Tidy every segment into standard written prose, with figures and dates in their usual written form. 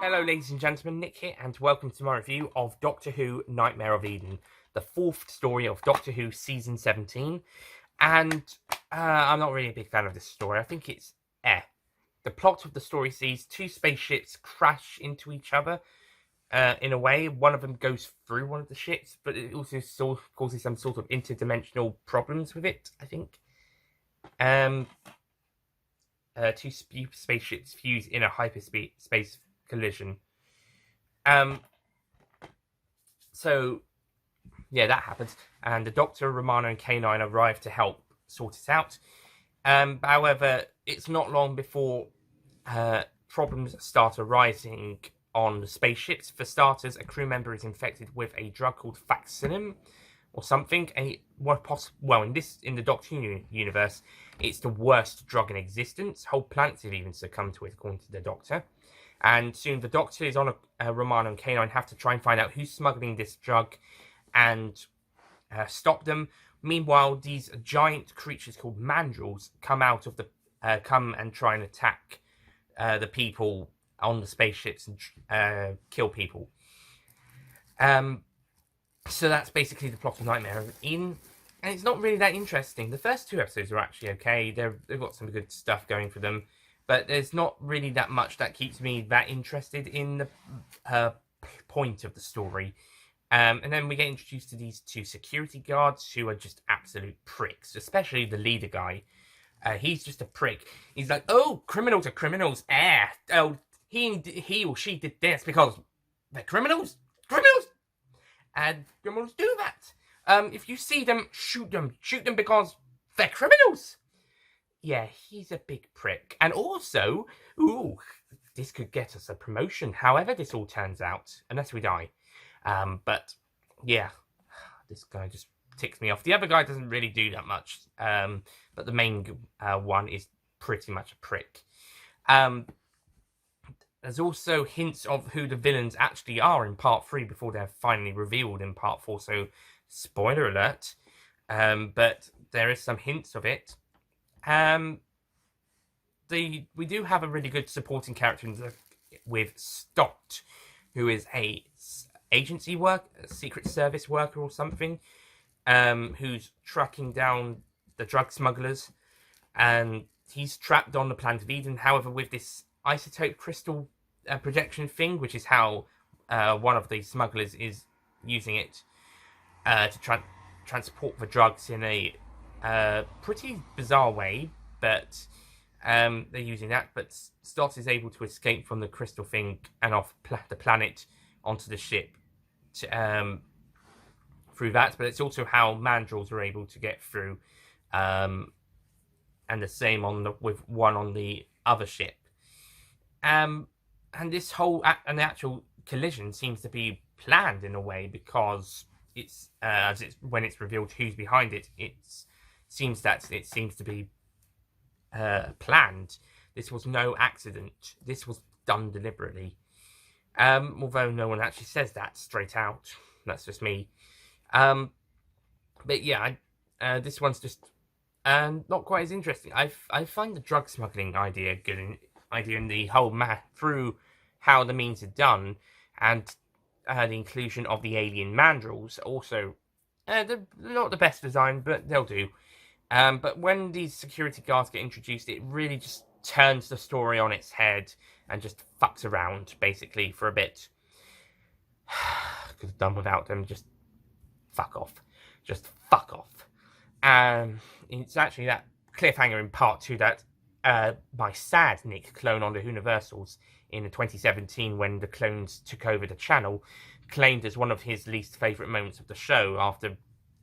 Hello ladies and gentlemen, Nick here, and welcome to my review of Doctor Who Nightmare of Eden, the fourth story of Doctor Who Season 17, and I'm not really a big fan of this story. I think it's The plot of the story sees two spaceships crash into each other, in a way. One of them goes through one of the ships, but it also causes some sort of interdimensional problems with it, I think. Two spaceships fuse in a hyperspace collision. So yeah, that happens, and the Doctor, Romana, and K9 arrive to help sort it out. However, it's not long before problems start arising on the spaceships. For starters, a crew member is infected with a drug called Vaccinium or something. In the Doctor Who universe, it's the worst drug in existence. Whole planets have even succumbed to it, according to the Doctor. And soon the Doctor is on Romana and K9 have to try and find out who's smuggling this drug and stop them. Meanwhile, these giant creatures called mandrills come and try and attack the people on the spaceships and kill people. So that's basically the plot of Nightmare of Eden, and it's not really that interesting. The first two episodes are actually okay. They've got some good stuff going for them, but there's not really that much that keeps me that interested in the point of the story. And then we get introduced to these two security guards who are just absolute pricks, especially the leader guy. He's just a prick. He's like, oh, criminals are criminals. Oh, he or she did this because they're criminals. Criminals! And criminals do that. If you see them, shoot them. Shoot them because they're criminals. Yeah, he's a big prick. And also, this could get us a promotion, however this all turns out, unless we die. But, yeah, this guy just ticks me off. The other guy doesn't really do that much, but the main one is pretty much a prick. There's also hints of who the villains actually are in Part 3 before they're finally revealed in Part 4, so spoiler alert. But there is some hints of it. We do have a really good supporting character with Stott, who is a Secret Service worker or something, who's tracking down the drug smugglers, and he's trapped on the planet of Eden. However, with this isotope crystal projection thing, which is how one of the smugglers is using it to transport the drugs in a pretty bizarre way, but they're using that. But Stott is able to escape from the crystal thing and off the planet onto the ship through that. But it's also how mandrills are able to get through, and the same with one on the other ship. And this whole and the actual collision seems to be planned in a way, because it's when it's revealed who's behind it, it seems to be planned. This was no accident. This was done deliberately. Although no one actually says that straight out. That's just me. But yeah, this one's just not quite as interesting. I find the drug smuggling idea good. Idea in the whole through how the means are done, and the inclusion of the alien mandrills. Also, they're not the best design, but they'll do. But when these security guards get introduced, it really just turns the story on its head and just fucks around, basically, for a bit. Could have done without them. Just fuck off. Just fuck off. It's actually that cliffhanger in Part 2 that my sad Nick clone on the Universals in 2017, when the clones took over the channel, claimed as one of his least favourite moments of the show, after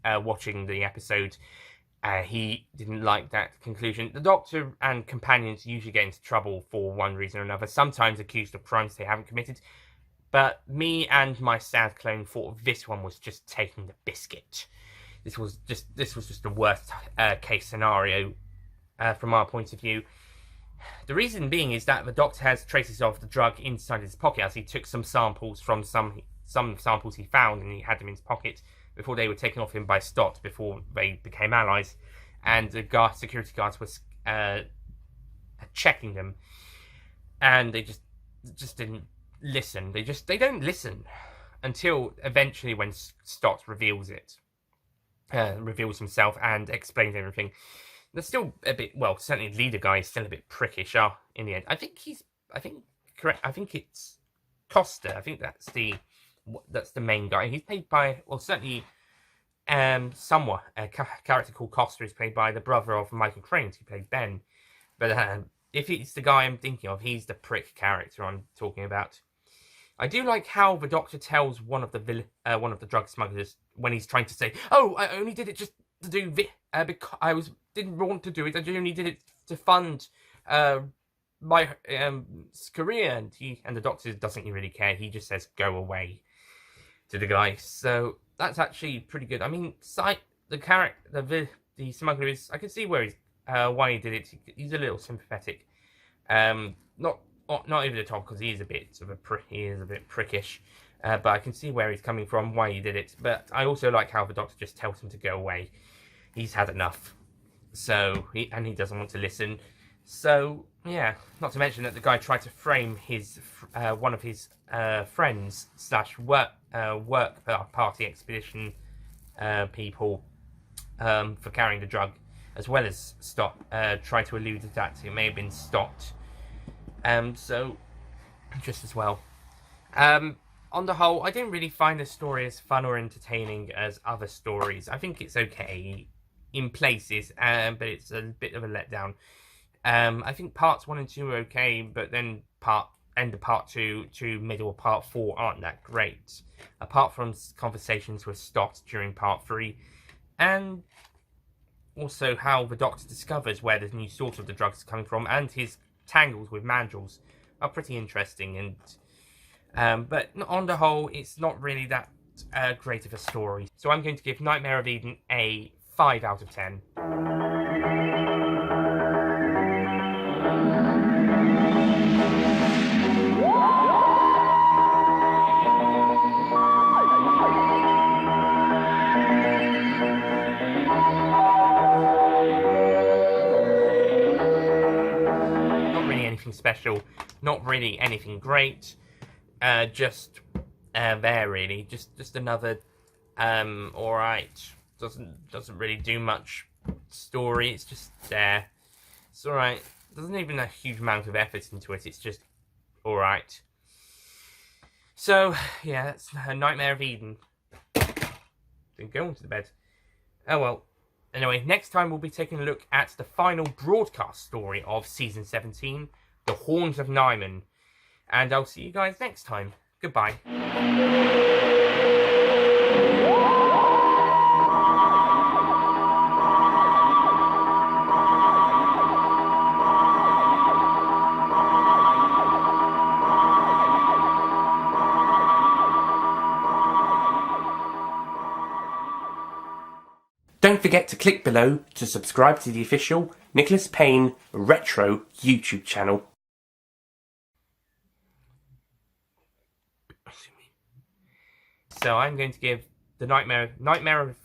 watching the episode. He didn't like that conclusion. The Doctor and companions usually get into trouble for one reason or another, sometimes accused of crimes they haven't committed. But me and my sad clone thought this one was just taking the biscuit. This was just the worst case scenario from our point of view. The reason being is that the Doctor has traces of the drug inside his pocket, as he took some samples from some samples he found, and he had them in his pocket before they were taken off him by Stott, before they became allies. And the security guards were checking them, and they just didn't listen. They don't listen until eventually when Stott reveals himself and explains everything. They're still a bit, well, certainly the leader guy is still a bit prickish in the end. I think it's Costa. I think that's the main guy. He's played by, well, certainly somewhat a character called Costa is played by the brother of Michael Cranes, who played Ben. But if it's the guy I'm thinking of, he's the prick character I'm talking about. I do like how the Doctor tells one of the drug smugglers when he's trying to say, "Oh, I only did it just to do this because didn't want to do it. I only did it to fund my career." And the Doctor doesn't really care. He just says, "Go away," to the guy. So that's actually pretty good. I mean, the smuggler is. I can see where why he did it. He's a little sympathetic. Not over the top, because he is a bit prickish. But I can see where he's coming from, why he did it. But I also like how the Doctor just tells him to go away. He's had enough. So he doesn't want to listen. So yeah, not to mention that the guy tried to frame his one of his friends / work party expedition people for carrying the drug, as well as try to allude that it may have been Stott. So just as well. On the whole, I didn't really find the story as fun or entertaining as other stories. I think it's okay in places, but it's a bit of a letdown. I think parts 1 and 2 are okay, but then end of part 2 to middle of part 4 aren't that great. Apart from conversations with Stott during part 3, and also how the Doctor discovers where the new source of the drugs is coming from, and his tangles with Mandrels are pretty interesting. And but on the whole, it's not really that great of a story. So I'm going to give Nightmare of Eden a 5 out of 10. Special, not really anything great, just there really, just another alright, doesn't really do much story. It's just there, it's alright, doesn't even a huge amount of effort into it, it's just alright. So yeah, that's Nightmare of Eden. Then go on to the bed. Oh well. Anyway, next time we'll be taking a look at the final broadcast story of season 17, The Horns of Nimon. And I'll see you guys next time. Goodbye. Don't forget to click below to subscribe to the official Nicholas Payne Retro YouTube channel. So I'm going to give the Nightmare of